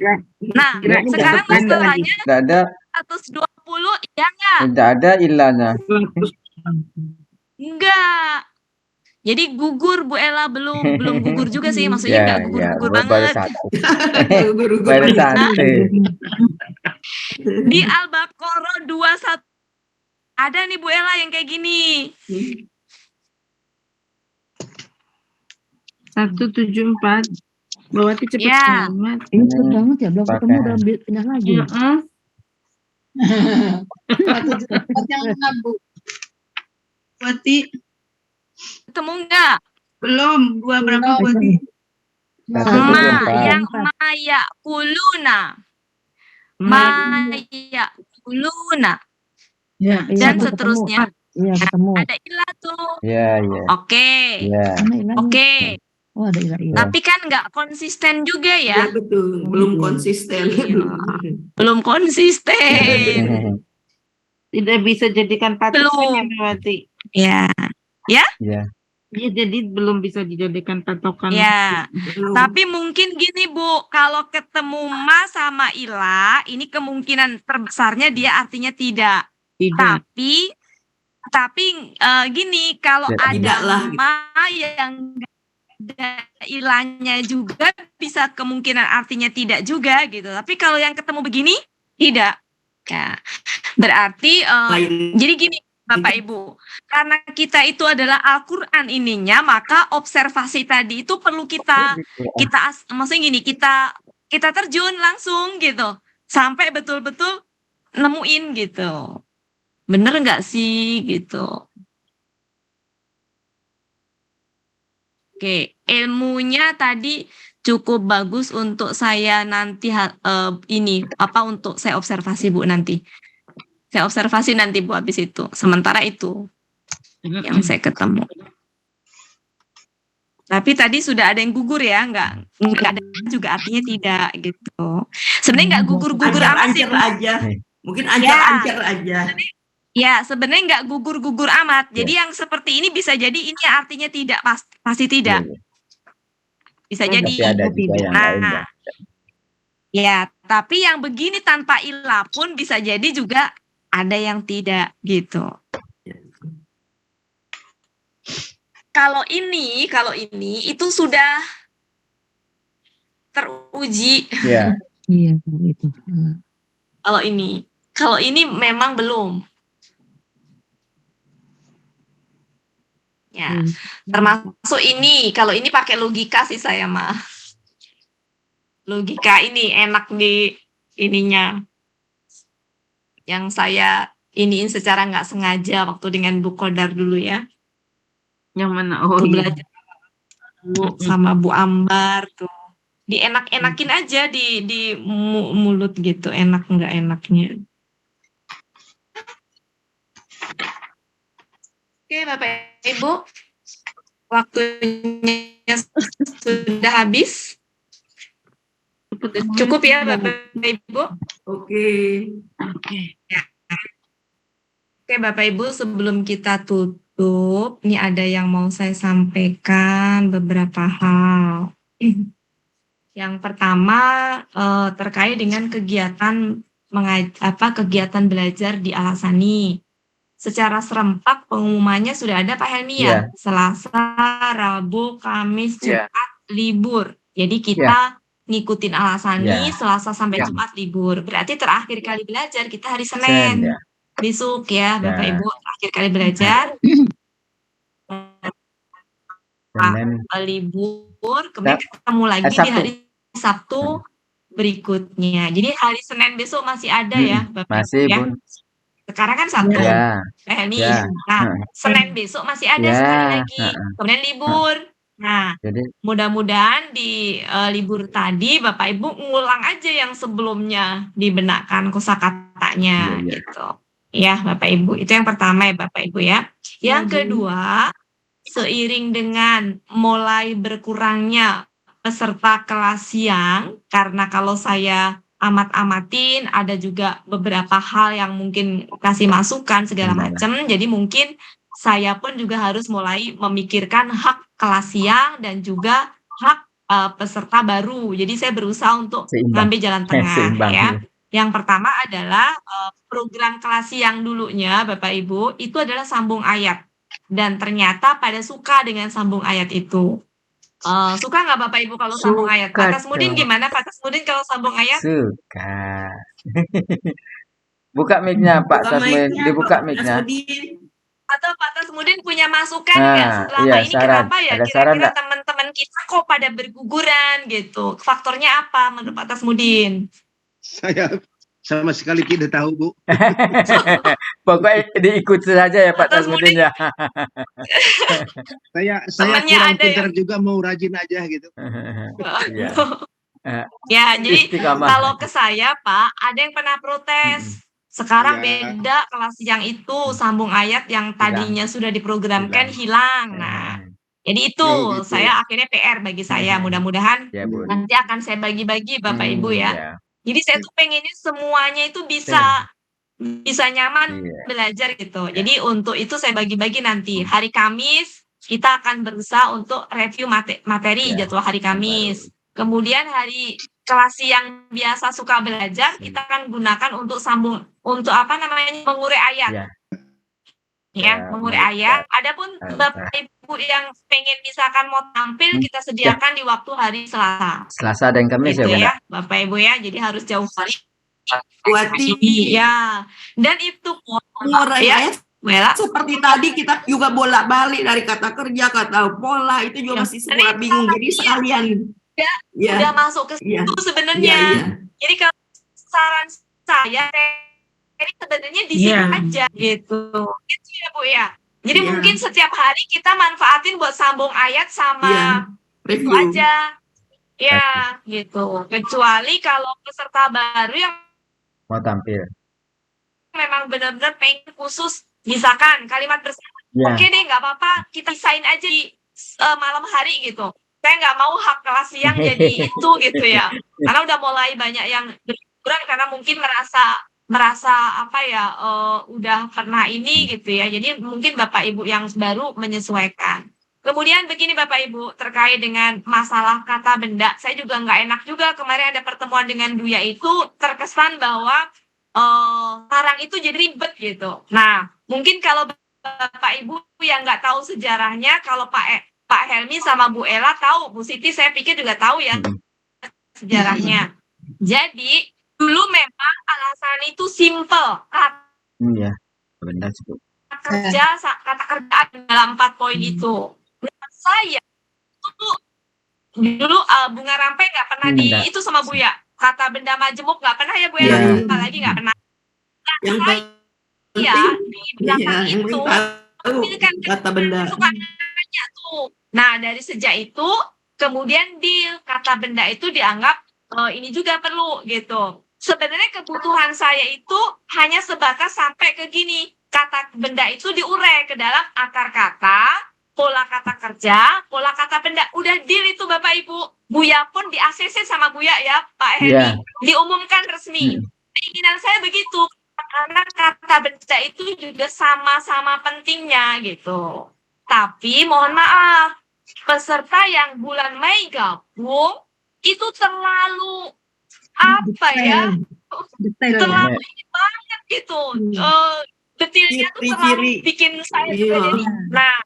Nah, sekarang masalahnya 120 ya enggak? Tidak ada ilahnya. Enggak. Jadi gugur Bu Ella belum gugur juga sih, maksudnya enggak gugur-gugur banget. Baru satu. Di Al-Baqarah 21 ada nih Bu Ella yang kayak gini. 174. Mbak Wati cepet Ya. banget. Ini cepet banget ya, belum ketemu udah pindah lagi. Yang mana, Bu? Wati? Ketemu enggak? Belum. Dua berapa, Wati? Yang maya kuluna. Maya kuluna. Ya, Dan seterusnya. Iya, ketemu. Ada ilah tuh. Iya. Oke. Oke. Oh, ada ilah. Tapi kan nggak konsisten juga ya. Ya betul, belum konsisten. Belum konsisten. Tidak bisa jadikan patokan ya Mbak Wati. Ya. Ya? Iya. Ya, jadi belum bisa dijadikan patokan. Ya. Tapi mungkin gini Bu, kalau ketemu ma sama ilah, ini kemungkinan terbesarnya dia artinya tidak. Tapi gini, kalau ada ma yang ada ilahnya juga bisa kemungkinan artinya tidak juga gitu. Tapi kalau yang ketemu begini tidak. Ya. Berarti jadi gini Bapak Ibu, karena kita itu adalah Al-Qur'an ininya, maka observasi tadi itu perlu kita maksudnya gini, kita terjun langsung gitu. Sampai betul-betul nemuin gitu. Bener nggak sih gitu. Oke, ilmunya tadi cukup bagus untuk saya nanti untuk saya observasi Bu nanti. Saya observasi nanti Bu habis itu. Sementara itu yang saya ketemu. Tapi tadi sudah ada yang gugur ya, nggak ada juga artinya tidak gitu. Sebenarnya nggak gugur-gugur amat sih. Mungkin ancar-ancar aja. Ya, sebenarnya nggak gugur-gugur amat. Jadi yang seperti ini bisa jadi ini artinya tidak, pasti tidak. Bisa jadi. Nah, ya, tapi yang begini tanpa ilah pun bisa jadi juga ada yang tidak gitu. Kalau ini itu sudah teruji. Iya. Iya, itu. Kalau ini memang belum. Ya, termasuk ini. Kalau ini pakai logika sih saya mah. Logika ini enak di ininya. Yang saya iniin secara nggak sengaja waktu dengan Bu Kodar dulu ya. Yang mana? Oh Waktu iya. belajar dulu sama Bu Ambar tuh. Dienak-enakin aja di mulut gitu, enak nggak enaknya. Oke, Bapak Ibu, waktunya sudah habis. Cukup ya, Bapak Ibu. Oke. Oke, Bapak Ibu, sebelum kita tutup, ini ada yang mau saya sampaikan beberapa hal. Yang pertama terkait dengan kegiatan kegiatan belajar di Alasani. Secara serempak pengumumannya sudah ada Pak Helmi ya. Selasa, Rabu, Kamis, Jumat libur. Jadi kita ngikutin Alasani Selasa sampai Jumat libur. Berarti terakhir kali belajar kita hari Senin. Besok ya Bapak Ibu terakhir kali belajar. Libur, kemudian ketemu lagi di hari Sabtu berikutnya. Jadi hari Senin besok masih ada ya Bapak Ibu ya. Sekarang kan Sabtu, Nah, Senin besok masih ada sekali lagi. Kemudian libur. Nah, mudah-mudahan di libur tadi Bapak Ibu ngulang aja yang sebelumnya dibenakkan kosakatanya gitu. Ya, Bapak Ibu. Itu yang pertama ya Bapak Ibu ya. Yang kedua, seiring dengan mulai berkurangnya peserta kelas siang, karena kalau saya amat-amatin ada juga beberapa hal yang mungkin kasih masukan segala macam. Jadi mungkin saya pun juga harus mulai memikirkan hak kelas siang dan juga hak peserta baru. Jadi saya berusaha untuk ngambil jalan tengah ya. Yang pertama adalah program kelas siang dulunya Bapak Ibu itu adalah sambung ayat. Dan ternyata pada suka dengan sambung ayat itu. Suka nggak Bapak Ibu kalau sambung ayat? Pak Tasmudin gimana Pak Tasmudin kalau sambung ayat? Suka. Buka mic-nya Pak Tasmudin, dibuka mic-nya. Atau Pak Tasmudin punya masukan nggak selama ini kenapa ya kira-kira teman-teman kita kok pada berguguran gitu? Faktornya apa menurut Pak Tasmudin? Saya sama sekali tidak tahu, Bu. Pokoknya diikut saja ya Pak Tasmudin ya. Saya kurang pintar juga, mau rajin aja gitu. Ya, jadi kalau ke saya Pak, ada yang pernah protes. Sekarang beda kelas siang itu sambung ayat yang tadinya sudah diprogramkan hilang. Nah, jadi itu saya akhirnya PR bagi saya. Mudah-mudahan nanti akan saya bagi-bagi Bapak Ibu ya. Jadi saya tuh pengennya semuanya itu bisa nyaman belajar gitu. Jadi untuk itu saya bagi-bagi nanti. Hari Kamis kita akan berusaha untuk review materi jadwal hari Kamis. Kemudian hari kelas yang biasa suka belajar kita akan gunakan untuk mengurai ayat. Mengurai ayat. Adapun Bapak Ibu yang pengen misalkan mau tampil kita sediakan di waktu hari Selasa. Selasa dan Kamis gitu ya, Bapak Ibu ya. Jadi harus jauh hari. Buat ya. Dan itu mengurai ayat seperti tadi kita juga bolak-balik dari kata kerja, kata pola itu juga masih semua bingung. Jadi sekalian udah masuk ke situ sebenarnya. Jadi kalau saran saya ini sebenarnya di sini aja gitu. Gitu ya Bu ya. Jadi mungkin setiap hari kita manfaatin buat sambung ayat sama itu aja. Ya, gitu. Kecuali kalau peserta baru yang mau tampil. Memang benar-benar pengen khusus misalkan kalimat bersama. Oke deh, nggak apa-apa. Kita desain aja di malam hari gitu. Saya nggak mau hak kelas siang jadi itu gitu ya. Karena udah mulai banyak yang berkurang karena mungkin merasa udah pernah ini gitu ya. Jadi mungkin Bapak Ibu yang baru menyesuaikan. Kemudian begini Bapak Ibu terkait dengan masalah kata benda, saya juga nggak enak juga kemarin ada pertemuan dengan Buya itu terkesan bahwa sarang itu jadi ribet gitu. Nah mungkin kalau Bapak Ibu yang nggak tahu sejarahnya, kalau Pak Helmi sama Bu Ella tahu, Bu Siti saya pikir juga tahu ya sejarahnya. Jadi dulu memang Alasani itu simple. Iya, benar. kerja dalam 4 poin itu. Menurut saya itu dulu bunga rampai nggak pernah itu sama Buya. Kata benda majemuk nggak pernah ya Buya. Apalagi nggak pernah. Yang Iya, di belakang yang itu tahu kata benda. itu kan banyak tuh. Nah, dari sejak itu kemudian kata benda itu dianggap ini juga perlu gitu. Sebenarnya kebutuhan saya itu hanya sebatas sampai ke gini. Kata benda itu diurai ke dalam akar kata, pola kata kerja, pola kata benda. Udah deal itu Bapak Ibu. Buya pun di ACC sama Buya ya, Pak Hemi. Diumumkan resmi. Keinginan saya begitu. Karena kata benda itu juga sama-sama pentingnya gitu. Tapi mohon maaf, peserta yang bulan Mei gabung itu terlalu terlalu banget gitu. Detailnya tuh terlalu bikin saya jadi. Nah,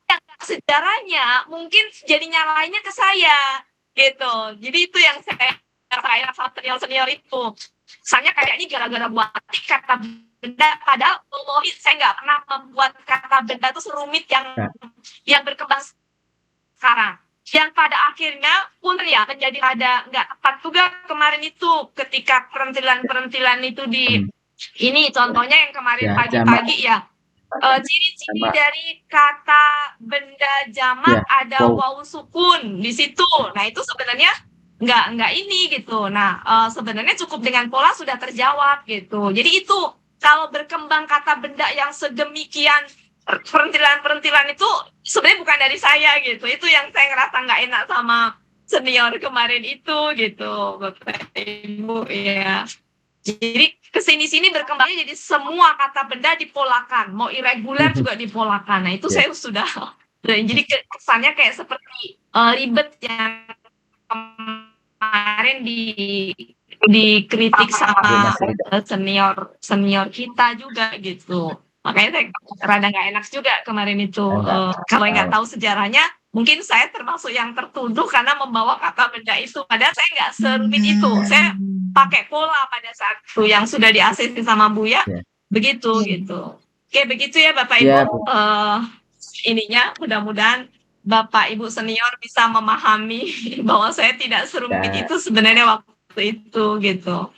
yang sejarahnya mungkin jadi nyalainnya ke saya gitu. Jadi itu yang saya senior itu. Misalnya kayak ini gara-gara buat kata benda, padahal saya nggak pernah membuat kata benda itu serumit yang berkembang sekarang. Yang pada akhirnya pun ya menjadi ada nggak tepat juga kemarin itu ketika perentilan itu ini contohnya yang kemarin pagi-pagi ya. Ciri-ciri dari kata benda jamak ada wawu sukun di situ. Nah itu sebenarnya nggak ini gitu. Nah sebenarnya cukup dengan pola sudah terjawab gitu. Jadi itu kalau berkembang kata benda yang sedemikian perentilan itu sebenarnya bukan dari saya gitu. Itu yang saya ngerasa nggak enak sama senior kemarin itu gitu, Bapak Ibu ya. Jadi kesini-sini berkembangnya jadi semua kata benda dipolakan, mau irregular juga dipolakan. Nah itu saya sudah jadi kesannya kayak seperti ribet yang kemarin dikritik sama senior kita juga gitu. Makanya saya rada nggak enak juga kemarin itu. Kalau nggak tahu sejarahnya, mungkin saya termasuk yang tertuduh karena membawa kata benda itu. Padahal saya nggak serumit itu. Saya pakai pola pada saat itu yang sudah diasisi sama Buya. Begitu gitu. Oke, begitu ya Bapak Ibu. Ininya mudah-mudahan Bapak Ibu senior bisa memahami bahwa saya tidak serumit itu sebenarnya waktu itu gitu.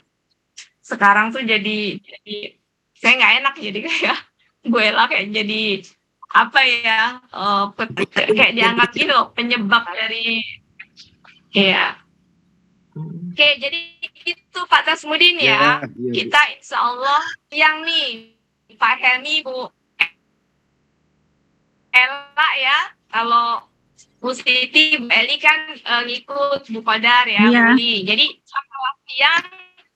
Sekarang tuh jadi saya nggak enak jadi kayak gue lah kayak jadi apa ya kayak dianggap gitu penyebab dari Oke, jadi itu Pak Tasmudin ya. Kita insya Allah yang nih Pak Helmi, Bu Ella ya. Kalau Bu Siti, Bu Eli kan ngikut Bu Kodar ya, Bu Li. Jadi yang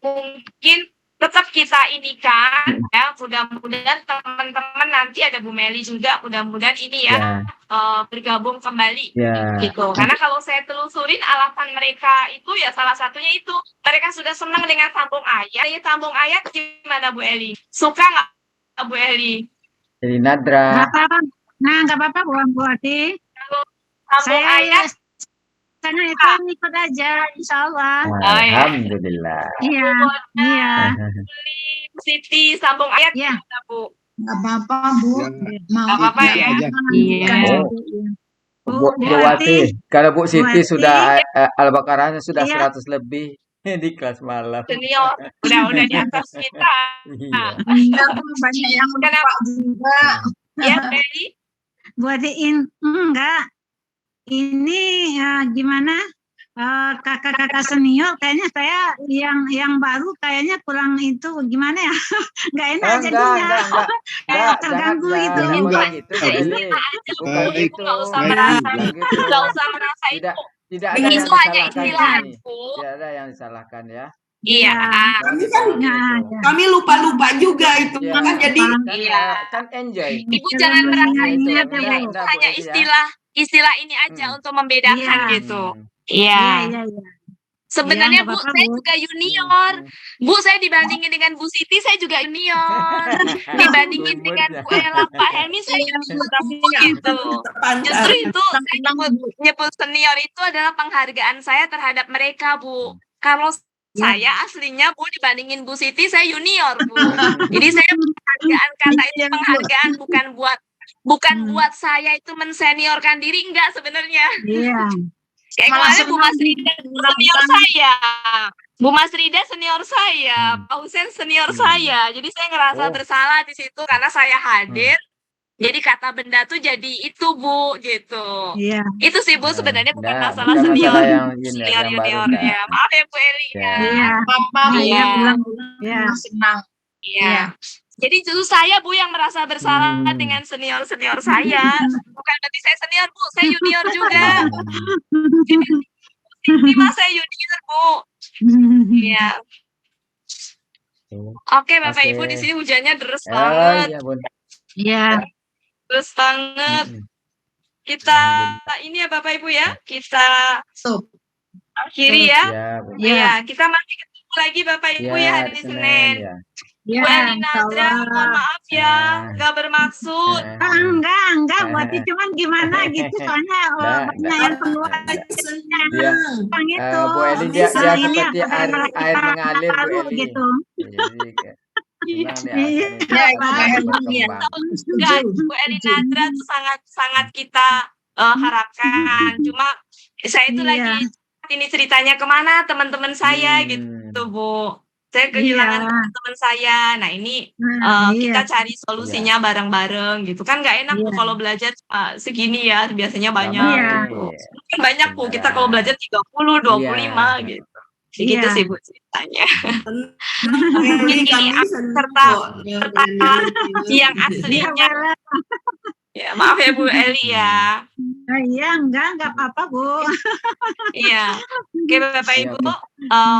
mungkin tetap kita ini kan ya, mudah-mudahan teman-teman nanti ada Bu Meli juga, mudah-mudahan ini ya bergabung kembali gitu. Karena kalau saya telusurin alasan mereka itu ya salah satunya itu mereka sudah senang dengan sambung ayat. Ini sambung ayat gimana Bu Eli? Suka nggak Bu Eli? Jadi Nadra. Nggak apa-apa Bu Ati. Sambung ayat karena itu ikut aja, insya Allah. Alhamdulillah. Iya. Siti sambung ayat ya, Bu. Nggak apa-apa, Bu. Nggak apa-apa ya. Bu Wati, kalau Bu Siti sudah Al-Baqarahnya sudah 100 lebih di kelas malam. Senior, udah di atas kita. Banyak yang lupa juga. Ya, Beli. Buatin enggak. Ini gimana kakak-kakak senior kayaknya saya yang baru kayaknya kurang itu gimana ya nggak enak jadinya kayak terganggu gitu. Nggak usah merasa itu. Tidak ada yang disalahkan ini. Tidak ada yang disalahkan ya. Iya. Kami lupa-lupa juga itu kan jadi kan enjoy. Ibu jangan merasa itu hanya istilah ini aja untuk membedakan gitu. Iya. Sebenarnya Bu, saya juga junior. Bu, saya dibandingin dengan Bu Siti, saya juga junior. Dibandingin dengan Bu Ella, Pak Helmi, saya juga gitu. Justru itu saya nyebut senior itu adalah penghargaan saya terhadap mereka, Bu. Kalau saya aslinya Bu dibandingin Bu Siti saya junior Bu. Jadi saya penghargaan kata itu penghargaan bukan buat saya itu menseniorkan diri enggak sebenarnya. Iya. Kayak kemarin Bu Mas Rida senior saya. Bu Mas Rida senior saya, Pak Husen senior saya. Jadi saya ngerasa bersalah di situ karena saya hadir. Jadi kata benda tuh jadi itu Bu gitu. Iya. Itu sih Bu sebenarnya bukan Enggak, masalah bukan senior, masalah yang senior yang baru, juniornya. enggak. Maaf ya Bu Eli ya. Iya. Iya. Iya. Senang. Iya. Jadi justru saya Bu yang merasa bersalah dengan senior saya. Bukan berarti saya senior Bu, saya junior juga. Ini mas saya junior Bu. Iya. Oke Bapak Ibu di sini hujannya deres banget. Iya, Bun. Iya. Terus banget. Kita ini ya Bapak Ibu ya, kita akhiri ya. Iya, kita masih ketemu lagi Bapak Ibu ya hari Senin. Bu Eli Nazra, mohon maaf ya, nggak bermaksud. Enggak, buatnya cuman gimana gitu soalnya banyak yang keluar. Iya. Itu. Bu Eli dia seperti air mengalir Bu Eli. Gitu. Enggak, Bu Eli Nazra itu sangat kita harapkan. Cuma saya itu lagi ini ceritanya kemana teman-teman saya gitu Bu. Saya kehilangan teman-teman saya. Nah ini kita cari solusinya bareng-bareng gitu kan nggak enak Bu kalau belajar segini ya biasanya banyak. Gitu. Mungkin banyak Bu kita kalau belajar 30, 25 gitu. Gitu sih Bu ceritanya. Mungkin ini serta yang aslinya. Ya maaf ya Bu Eli ya. Iya enggak apa-apa Bu. Iya. Oke Bapak Ibu,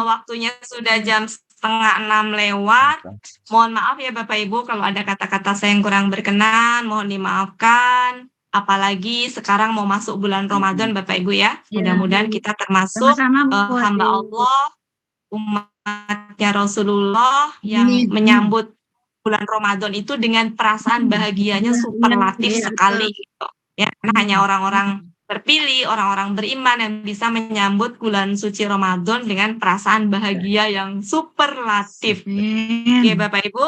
waktunya sudah jam 5:30 lewat. Mohon maaf ya Bapak Ibu kalau ada kata-kata saya yang kurang berkenan, mohon dimaafkan. Apalagi sekarang mau masuk bulan Ramadan Bapak Ibu ya. Mudah-mudahan kita termasuk hamba Allah, umatnya Rasulullah yang menyambut bulan Ramadan itu dengan perasaan bahagianya superlatif sekali gitu. Ya, karena hanya orang-orang terpilih, orang-orang beriman yang bisa menyambut bulan suci Ramadan dengan perasaan bahagia yang superlatif. Oke Bapak Ibu,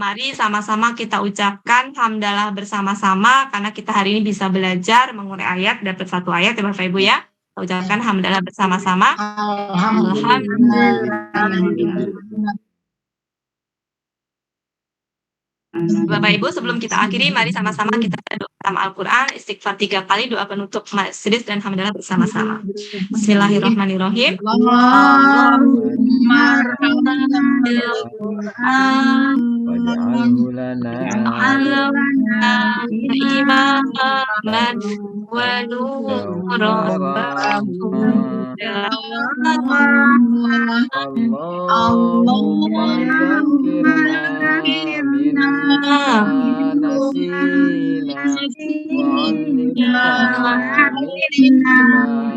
mari sama-sama kita ucapkan hamdalah bersama-sama karena kita hari ini bisa belajar mengurai ayat, dapat 1 ayat ya Bapak Ibu ya. Kita ucapkan hamdalah bersama-sama. Alhamdulillah. Bapak Ibu sebelum kita akhiri mari sama-sama kita doa sama Al-Quran istighfar 3 kali doa penutup majelis dan hamdalah bersama-sama. Bismillahirrahmanirrahim. Allahumma waj'alhu lana imaman wa nuran Allahumma zakirna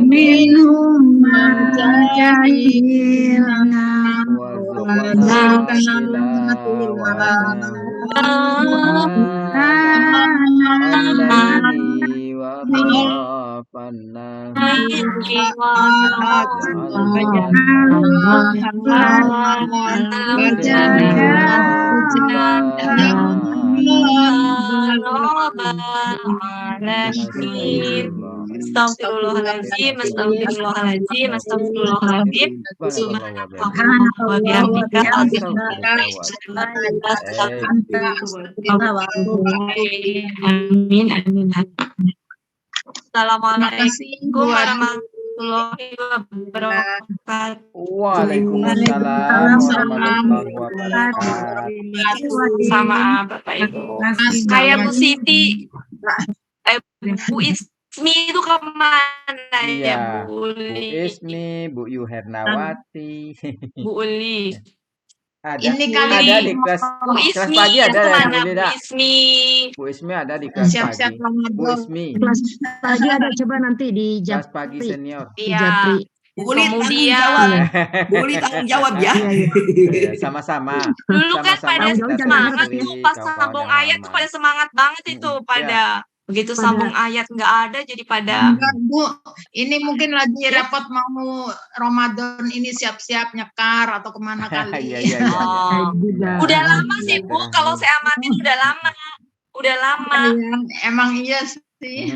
minhum ma jahilna Astagfirullahaladzim, astagfirullahaladzim, astagfirullahaladzim. Amin, amin. Assalamualaikum warahmatullahi wabarakatuh. Waalaikumsalam warahmatullahi wabarakatuh. Sama Bapak Ibu. Kayak Bu Siti, Bu Ismi itu kemana ya Bu Uli? Bu Ismi, Bu Yuhernawati, Bu Uli. Ada, Ini kali ada di kelas Bu Ismi pagi ada ya kemana Bu Bu Lida? Ismi? Bu Ismi ada di kelas siap-siap pagi. Bu Ismi, Kelas pagi ada coba nanti di kelas pagi Japri. senior. Di Iya. Japri. Bu Uli tanggung Kemudian- jawab. Bu Uli tanggung jawab ya. Ya, sama-sama. Dulu kan Sama-sama pada kita semangat sendiri, tuh pas kawan-kawan sambung yang ayat tuh lama. pada semangat banget itu Iya. pada Begitu Pada- sambung ayat nggak ada, jadi pada Enggak, Bu. Ini mungkin lagi repot mau Ramadan ini siap-siap nyekar atau kemana kali. Iya, iya, iya. Oh, juga. udah lama sih Bu, Silaturahmi. kalau saya amatin udah lama. Emang iya sih.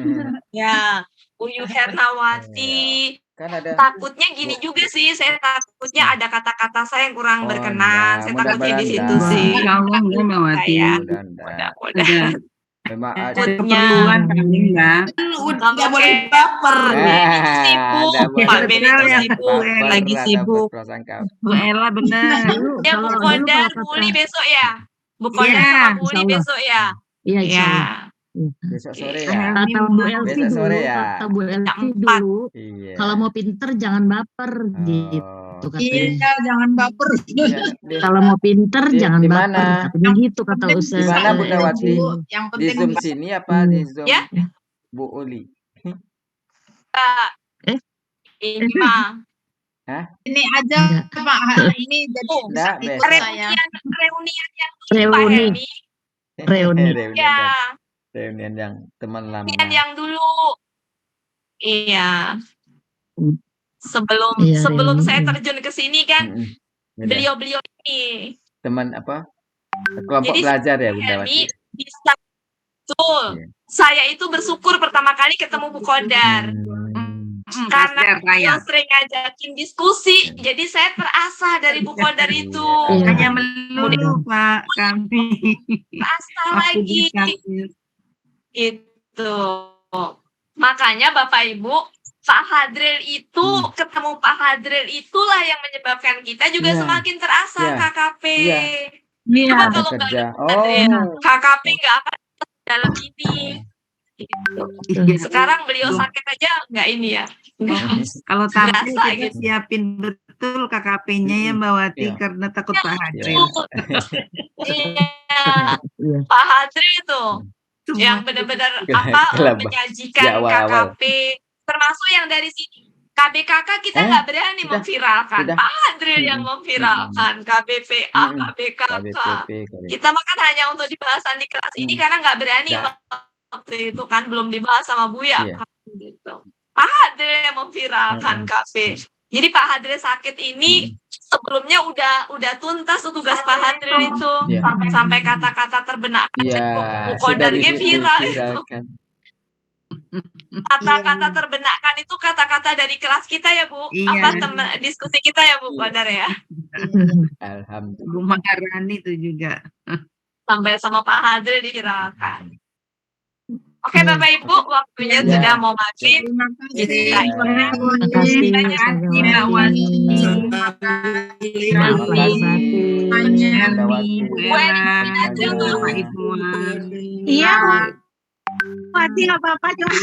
Ya, Uyu Hernawati. Kan ada. Takutnya gini juga sih, saya takutnya ada kata-kata saya yang kurang Oh, berkenan. Saya enggak. takutnya di situ Mudah-mudahan sih. Insya Allah enggak Mbak Wati. Saya Mudah-mudahan. mudah. Memang Ada Takutnya. keperluan kami enggak. Nggak boleh baper. Benny tuh sibuk, Anda boleh Pak Benny tuh betul ya, sibuk, baper lagi atau sibuk. berprasangka. Bu Ella benar. Ya Bu Dulu Kodar, kalau Bu Uli kata besok ya. Bu Kodar Iya, sama Bu Uli insya Allah. besok ya. Iya insya Ya. Allah. Besok sore ya. Kata Bu Elvi Besok sore dulu, ya. kata Bu Elvi Empat. dulu, Iya. kalau mau pinter jangan baper gitu Oh. katanya. Iya, jangan baper. Iya, di- Kalau mau pinter Di- jangan di baper mana? katanya gitu kata Penting Ustaz Di mana, Bunda Elvi. Wati? Yang Di penting Zoom sini apa di Zoom Ya. Bu Uli? Kak, Eh? ini mah ini aja Enggak. Pak. Ini jadi Enggak, ikut besok. saya. reunian yang dulu Pak Reuni. Helmi. Reuni. Reunian Ya, yang- reunian yang teman lama. reunian yang dulu. Iya. Sebelum Iya, sebelum reuni. saya terjun ke sini kan, Mm-mm. Beda. beliau-beliau ini. Teman apa? Kelompok Jadi belajar ya Bunda Helmi Wati. bisa betul. Iya. Saya itu bersyukur pertama kali ketemu Bu Kodar. Karena beliau sering ngajakin diskusi, jadi saya terasah dari Bu Kodar itu. Iya. Hanya melulu, Pak kami. Terasah lagi. Gitu. Makanya Bapak Ibu, Pak Hadril itu, ketemu Pak Hadril itulah yang menyebabkan kita juga Iya. semakin terasa Iya. KKP. Iya. Iya. Coba kalau nggak Bekerja. ada Pak Hadril, Oh. KKP nggak akan dalam ini. Gitu. Sekarang beliau sakit aja nggak ini ya. Kalau tampil Berasa kita gitu. siapin betul KKP-nya ya Mbak Wati Iya. karena takut Pak Hadril. Iya. Iya. Pak Hadril itu Semua yang benar-benar Kelabang. Di menyajikan awal-awal. KKP, termasuk yang dari sini. KBKK kita nggak berani sudah, memviralkan. sudah. Pak Hadril yang memviralkan. KBPA, KBKK. KBPP. Kita makan hanya untuk dibahasan di kelas ini karena nggak berani Nggak. waktu itu kan belum dibahas sama Buya. Iya. Gitu. Pak Hadril yang memviralkan KP. Jadi Pak Hadril sakit ini sebelumnya udah tuntas tuh tugas Pak Hadril itu Iya. sampai kata-kata terbenakkan Iya, Bu sudah Kodar ge viral itu. diviralkan. Kata-kata terbenakkan itu kata-kata dari kelas kita ya Bu. Iya. Apa teman diskusi kita ya Bu Kodar ya. Alhamdulillah. Bu Maharani itu juga. Sampai sama Pak Hadril diviralkan. Oke Bapak Ibu, waktunya Ya. sudah mau maghrib. Terima kasih. Jadi, Terima kasih Mbak Wati. Terima kasih. Terima kasih. Bunda Wati. Bu Ella, Bu Ella. Pak Ibu. Iya, Wati nggak apa-apa. Cuma